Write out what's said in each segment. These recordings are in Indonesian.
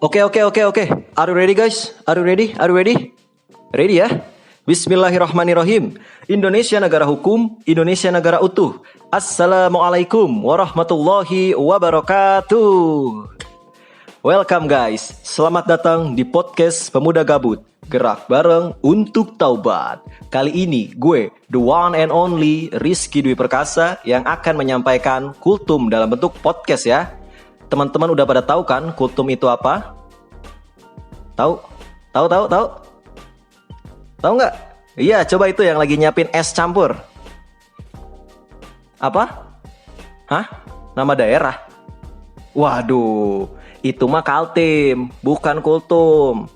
Oke. Are you ready guys? Are you ready? Ready ya? Bismillahirrahmanirrahim. Indonesia negara hukum, Indonesia negara utuh. Assalamualaikum warahmatullahi wabarakatuh. Welcome guys. Selamat datang di podcast Pemuda Gabut. Gerak bareng untuk taubat. Kali ini gue, the one and only Rizky Dwi Perkasa, yang akan menyampaikan kultum dalam bentuk podcast ya. Teman-teman udah pada tahu kan kultum itu apa? Tahu? Tahu nggak? Iya, coba itu yang lagi nyiapin es campur. Apa? Hah? Nama daerah? Waduh, itu mah Kaltim, bukan kultum.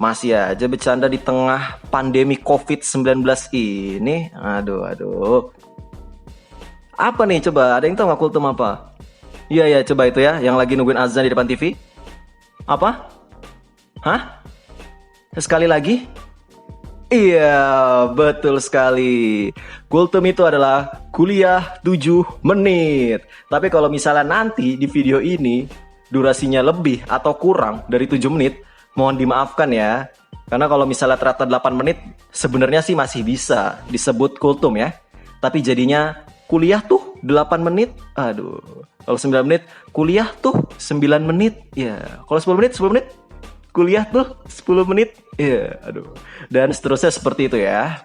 Masih aja bercanda di tengah pandemi COVID-19 ini. Aduh. Apa nih coba? Ada yang tahu nggak kultum apa? Iya, coba itu ya, yang lagi nungguin azan di depan TV. Apa? Hah? Sekali lagi? Iya, betul sekali. Kultum itu adalah kuliah 7 menit. Tapi kalau misalnya nanti di video ini durasinya lebih atau kurang dari 7 menit, mohon dimaafkan ya. Karena kalau misalnya ternyata 8 menit, sebenarnya sih masih bisa disebut kultum ya. Tapi jadinya kuliah tuh 8 menit. Aduh. Kalau 9 menit, kuliah tuh 9 menit. Ya, kalau 10 menit, kuliah tuh 10 menit. Ya, aduh. Dan seterusnya seperti itu ya.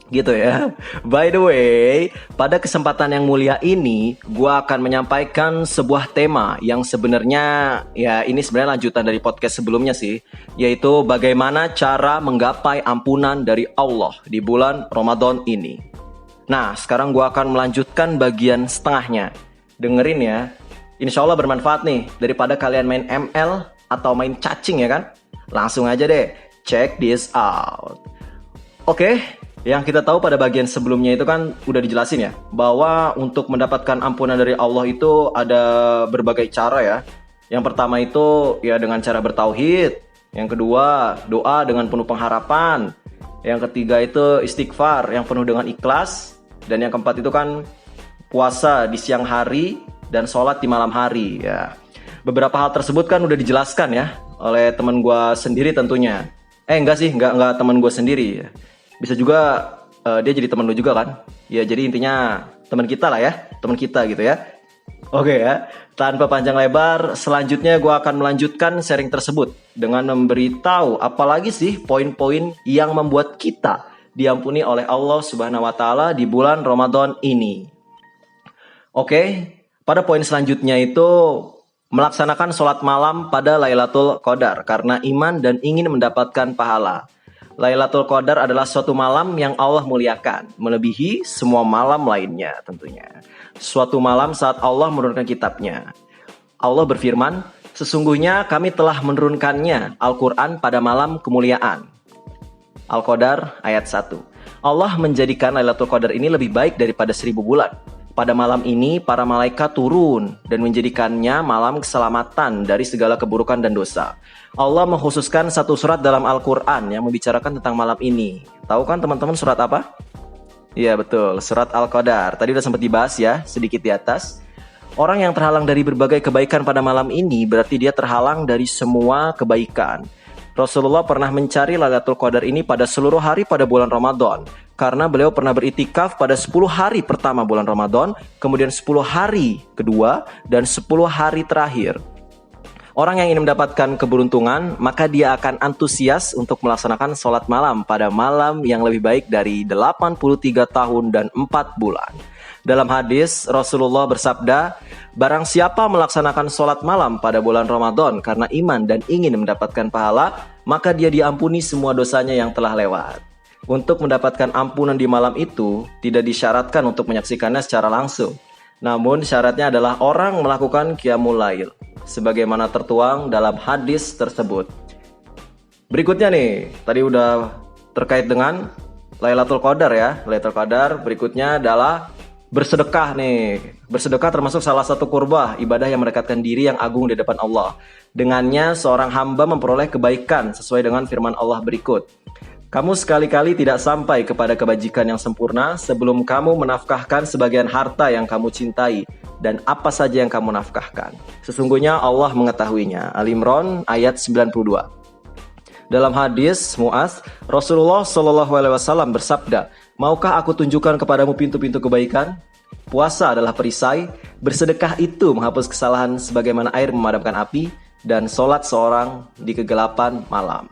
Gitu ya. By the way, pada kesempatan yang mulia ini, gue akan menyampaikan sebuah tema yang sebenarnya, ya ini sebenarnya lanjutan dari podcast sebelumnya sih, yaitu bagaimana cara menggapai ampunan dari Allah di bulan Ramadan ini. Nah, sekarang gue akan melanjutkan bagian setengahnya. Dengerin ya, insya Allah bermanfaat nih, daripada kalian main ML atau main cacing ya kan. Langsung aja deh, check this out. Oke. Yang kita tahu pada bagian sebelumnya itu kan udah dijelasin ya, bahwa untuk mendapatkan ampunan dari Allah itu ada berbagai cara ya. Yang pertama itu ya dengan cara bertauhid. Yang kedua, doa dengan penuh pengharapan. Yang ketiga itu istighfar yang penuh dengan ikhlas. Dan yang keempat itu kan puasa di siang hari dan sholat di malam hari ya. Beberapa hal tersebut kan udah dijelaskan ya oleh teman gue sendiri tentunya. Enggak teman gue sendiri ya. Bisa juga dia jadi teman lu juga kan. Ya jadi intinya teman kita lah ya. Teman kita gitu ya. Oke ya. Tanpa panjang lebar, selanjutnya gue akan melanjutkan sharing tersebut dengan memberitahu apalagi sih poin-poin yang membuat kita diampuni oleh Allah Subhanahu wa taala di bulan Ramadan ini. Oke, pada poin selanjutnya itu melaksanakan sholat malam pada Lailatul Qadar karena iman dan ingin mendapatkan pahala. Lailatul Qadar adalah suatu malam yang Allah muliakan, melebihi semua malam lainnya tentunya. Suatu malam saat Allah menurunkan kitabnya. Allah berfirman, sesungguhnya kami telah menurunkannya Al-Quran pada malam kemuliaan. Al-Qadar ayat 1. Allah menjadikan Lailatul Qadar ini lebih baik daripada 1000 bulan. Pada malam ini para malaikat turun dan menjadikannya malam keselamatan dari segala keburukan dan dosa. Allah mengkhususkan satu surat dalam Al-Quran yang membicarakan tentang malam ini. Tahu kan teman-teman surat apa? Iya betul, surat Al-Qadar. Tadi udah sempat dibahas ya, sedikit di atas. Orang yang terhalang dari berbagai kebaikan pada malam ini berarti dia terhalang dari semua kebaikan. Rasulullah pernah mencari Lailatul Qadar ini pada seluruh hari pada bulan Ramadan. Karena beliau pernah beritikaf pada 10 hari pertama bulan Ramadan, kemudian 10 hari kedua, dan 10 hari terakhir. Orang yang ingin mendapatkan keberuntungan, maka dia akan antusias untuk melaksanakan sholat malam pada malam yang lebih baik dari 83 tahun dan 4 bulan. Dalam hadis, Rasulullah bersabda, barang siapa melaksanakan sholat malam pada bulan Ramadan karena iman dan ingin mendapatkan pahala, maka dia diampuni semua dosanya yang telah lewat. Untuk mendapatkan ampunan di malam itu, tidak disyaratkan untuk menyaksikannya secara langsung. Namun syaratnya adalah orang melakukan qiyamul lail, sebagaimana tertuang dalam hadis tersebut. Berikutnya nih, tadi udah terkait dengan Lailatul Qadar ya. Lailatul Qadar berikutnya adalah bersedekah nih. Bersedekah termasuk salah satu qurbah, ibadah yang mendekatkan diri yang agung di depan Allah. Dengannya seorang hamba memperoleh kebaikan sesuai dengan firman Allah berikut. Kamu sekali-kali tidak sampai kepada kebajikan yang sempurna sebelum kamu menafkahkan sebagian harta yang kamu cintai dan apa saja yang kamu nafkahkan. Sesungguhnya Allah mengetahuinya. Al-Imran ayat 92. Dalam hadis Mu'adz, Rasulullah SAW bersabda, "Maukah aku tunjukkan kepadamu pintu-pintu kebaikan? Puasa adalah perisai, bersedekah itu menghapus kesalahan sebagaimana air memadamkan api, dan sholat seorang di kegelapan malam."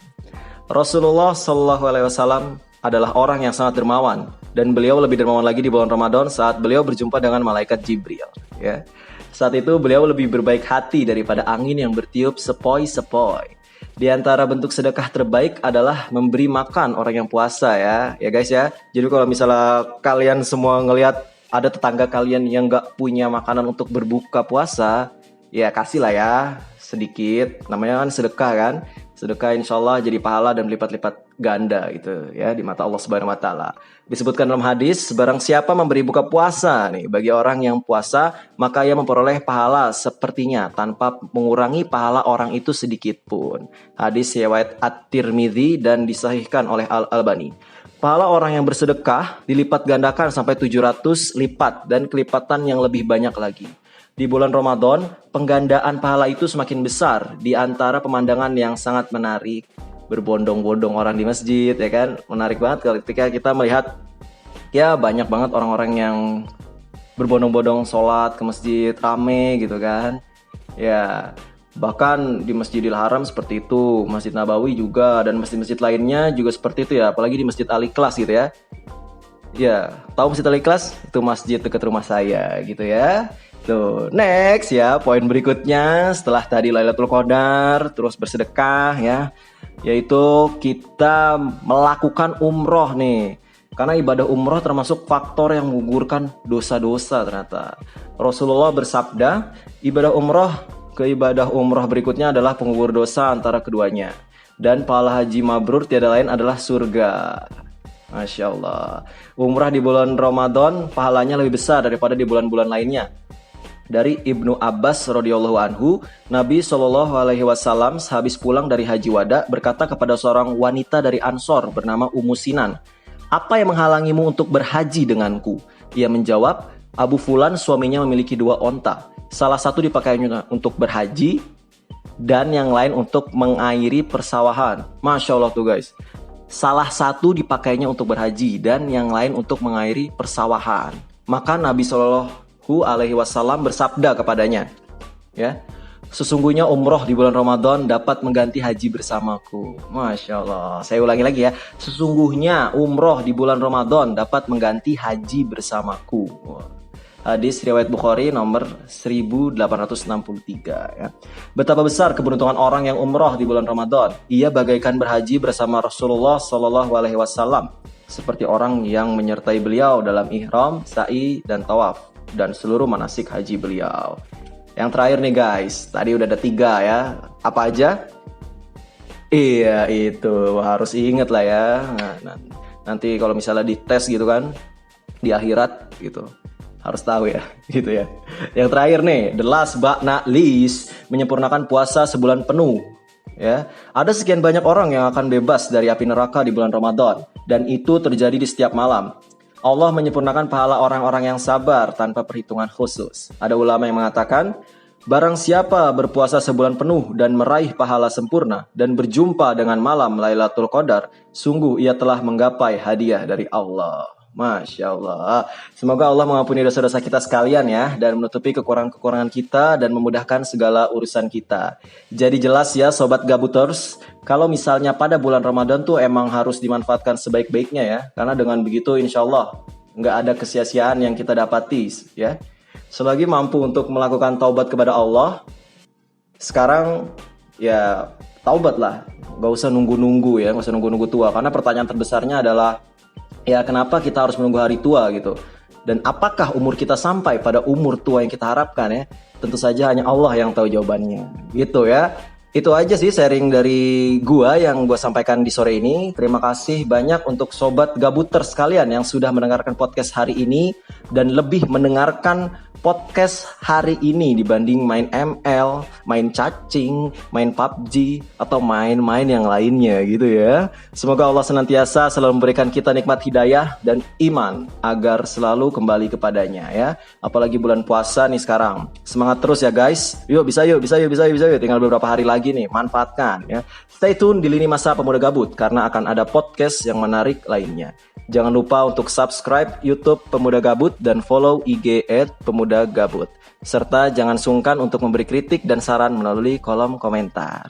Rasulullah SAW adalah orang yang sangat dermawan, dan beliau lebih dermawan lagi di bulan Ramadan saat beliau berjumpa dengan malaikat Jibril. Ya. Saat itu beliau lebih berbaik hati daripada angin yang bertiup sepoi-sepoi. Di antara bentuk sedekah terbaik adalah memberi makan orang yang puasa ya guys ya. Jadi kalau misalnya kalian semua ngelihat ada tetangga kalian yang nggak punya makanan untuk berbuka puasa, ya kasih lah ya sedikit. Namanya kan sedekah kan. Sedekah insya Allah jadi pahala dan berlipat-lipat ganda gitu ya di mata Allah Subhanahu Wa Taala. Disebutkan dalam hadis, barang siapa memberi buka puasa nih bagi orang yang puasa, maka ia memperoleh pahala sepertinya tanpa mengurangi pahala orang itu sedikit pun. Hadis riwayat At-Tirmidzi dan disahihkan oleh Al-Albani. Pahala orang yang bersedekah dilipat gandakan sampai 700 lipat dan kelipatan yang lebih banyak lagi. Di bulan Ramadan, penggandaan pahala itu semakin besar di antara pemandangan yang sangat menarik. Berbondong-bondong orang di masjid, ya kan? Menarik banget ketika kita melihat ya banyak banget orang-orang yang berbondong-bondong sholat ke masjid, rame gitu kan. Ya, bahkan di Masjidil Haram seperti itu, Masjid Nabawi juga, dan masjid-masjid lainnya juga seperti itu ya. Apalagi di Masjid Al-Ikhlas gitu ya. Ya, tahu Masjid Al-Ikhlas? Itu masjid dekat rumah saya gitu ya. Tuh, next ya, poin berikutnya setelah tadi Lailatul Qadar, terus bersedekah ya, yaitu kita melakukan umroh nih. Karena ibadah umroh termasuk faktor yang menggugurkan dosa-dosa ternyata. Rasulullah bersabda, ibadah umroh berikutnya adalah penggugur dosa antara keduanya. Dan pahala haji mabrur tiada lain adalah surga. Masya Allah. Umrah di bulan Ramadan pahalanya lebih besar daripada di bulan-bulan lainnya. Dari Ibnu Abbas radhiyallahu anhu, Nabi SAW sehabis pulang dari Haji Wada berkata kepada seorang wanita dari Ansor bernama Ummu Sinan, "Apa yang menghalangimu untuk berhaji denganku?" Ia menjawab, "Abu Fulan suaminya memiliki 2 onta. Salah satu dipakainya untuk berhaji dan yang lain untuk mengairi persawahan." Masya Allah tuh guys. Salah satu dipakainya untuk berhaji dan yang lain untuk mengairi persawahan. Maka Nabi SAW bersabda kepadanya, ya, "Sesungguhnya umroh di bulan Ramadan dapat mengganti haji bersamaku." Masya Allah. Saya ulangi lagi ya. Sesungguhnya umroh di bulan Ramadan dapat mengganti haji bersamaku. Hadis riwayat Bukhari nomor 1863 ya. Betapa besar keberuntungan orang yang umroh di bulan Ramadan. Ia bagaikan berhaji bersama Rasulullah SAW, seperti orang yang menyertai beliau dalam ihram, sa'i, dan tawaf, dan seluruh manasik haji beliau. Yang terakhir nih guys, tadi udah ada 3 ya. Apa aja? Iya itu, harus inget lah ya. Nah, nanti kalau misalnya dites gitu kan, di akhirat gitu, harus tahu ya, gitu ya. Yang terakhir nih, the last but not least, menyempurnakan puasa sebulan penuh. Ya, ada sekian banyak orang yang akan bebas dari api neraka di bulan Ramadan, dan itu terjadi di setiap malam. Allah menyempurnakan pahala orang-orang yang sabar tanpa perhitungan khusus. Ada ulama yang mengatakan, barang siapa berpuasa sebulan penuh dan meraih pahala sempurna dan berjumpa dengan malam Lailatul Qadar, sungguh ia telah menggapai hadiah dari Allah. Masya Allah. Semoga Allah mengampuni dosa-dosa kita sekalian ya, dan menutupi kekurangan-kekurangan kita dan memudahkan segala urusan kita. Jadi jelas ya Sobat Gabuters, kalau misalnya pada bulan Ramadan tuh emang harus dimanfaatkan sebaik-baiknya ya, karena dengan begitu insya Allah nggak ada kesia-siaan yang kita dapati ya. Selagi mampu untuk melakukan taubat kepada Allah, sekarang ya taubat lah, nggak usah nunggu-nunggu ya, nggak usah nunggu-nunggu tua. Karena pertanyaan terbesarnya adalah, ya kenapa kita harus menunggu hari tua gitu? Dan apakah umur kita sampai pada umur tua yang kita harapkan ya? Tentu saja hanya Allah yang tahu jawabannya. Gitu ya. Itu aja sih sharing dari gua yang gua sampaikan di sore ini. Terima kasih banyak untuk sobat gabuter sekalian yang sudah mendengarkan podcast hari ini dan lebih mendengarkan podcast hari ini dibanding main ML, main cacing, main PUBG atau main-main yang lainnya gitu ya. Semoga Allah senantiasa selalu memberikan kita nikmat hidayah dan iman agar selalu kembali kepadanya ya. Apalagi bulan puasa nih sekarang. Semangat terus ya guys. Yuk bisa yuk. Tinggal beberapa hari lagi nih, manfaatkan ya. Stay tune di Lini Masa Pemuda Gabut karena akan ada podcast yang menarik lainnya. Jangan lupa untuk subscribe YouTube Pemuda Gabut dan follow IG @pemudagabut. Serta jangan sungkan untuk memberi kritik dan saran melalui kolom komentar.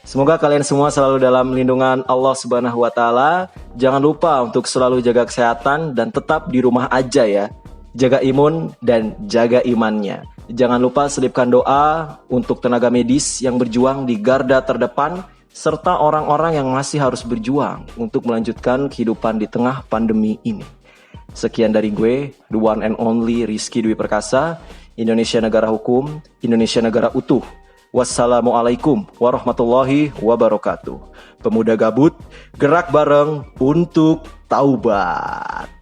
Semoga kalian semua selalu dalam lindungan Allah Subhanahu wa taala. Jangan lupa untuk selalu jaga kesehatan dan tetap di rumah aja ya. Jaga imun dan jaga imannya. Jangan lupa selipkan doa untuk tenaga medis yang berjuang di garda terdepan serta orang-orang yang masih harus berjuang untuk melanjutkan kehidupan di tengah pandemi ini. Sekian dari gue, the one and only Rizky Dwi Perkasa. Indonesia negara hukum, Indonesia negara utuh. Wassalamualaikum warahmatullahi wabarakatuh. Pemuda Gabut, gerak bareng untuk taubat.